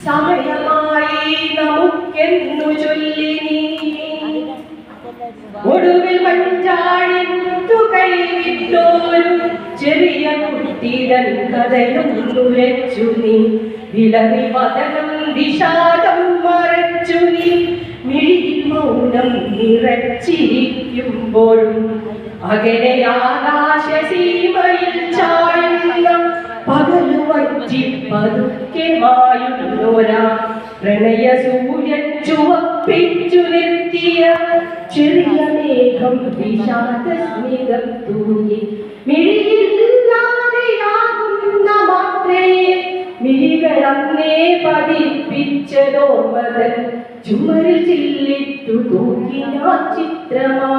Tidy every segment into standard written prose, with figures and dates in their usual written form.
സമയമായി നമുക്കെന്നു ചൊല്ലി ഒടുവിൽ മഞ്ചാടി കൈവിട്ടോരു ചെറിയ കുട്ടിതൻ കഥയൊന്നുരച്ചു നീ വിളറി വദനം വിഷാദം മറച്ചു നീ മിഴിയിൽ മൗനം നിറച്ചിരിക്കുമ്പോഴും അകലെ ആകാശസീമയിൽ ചായുന്ന പകലു വറ്റി പതുക്കെ മായുന്നോരാ പ്രണയ സൂര്യൻ ചുവപ്പിച്ചു നിർത്തിയ ചെറിയ മേഘം വിഷാദ സ്മിതം തൂങ്ങി മിഴിയില്ലാതെയാകുന്ന മാത്രയെ മിഴികളന്നേ പതിപ്പിച്ചതോർമ്മതൻ ചുമരിൽ ചില്ലിട്ടു തൂക്കിയ ചിത്രമാ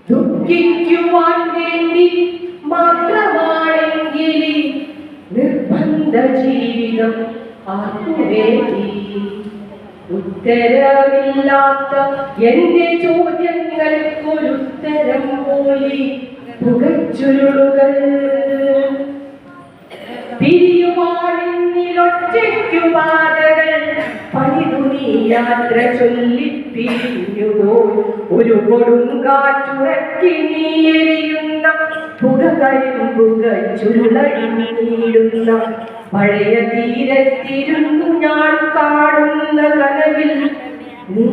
ദുഃഖിക്കുവാൻ വേണ്ടി മാത്രമാണെങ്കിൽ നിർബന്ധ ജീവിതം ആർക്കുവേണ്ടി ഉത്തരമില്ലാത്ത എന്റെ ചോദ്യങ്ങൾക്കൊരുത്തരം പോലെ പുകച്ചുരുളുകൾ പിരിയുവാനിലൊറ്റയ്ക്കു പാതകൾ പണിതു നീ യാത്ര ചൊല്ലി പിരിഞ്ഞുപോ ഒരു കൊടുങ്കാറ്റുറക്കി നീ എരിയുന്ന പുക കരിമ്പുക ചുരുളഴിഞ്ഞിടുന്ന പഴയ തീരത്തിരുന്നു ഞാൻ കാണുന്ന കനവിൽ നീ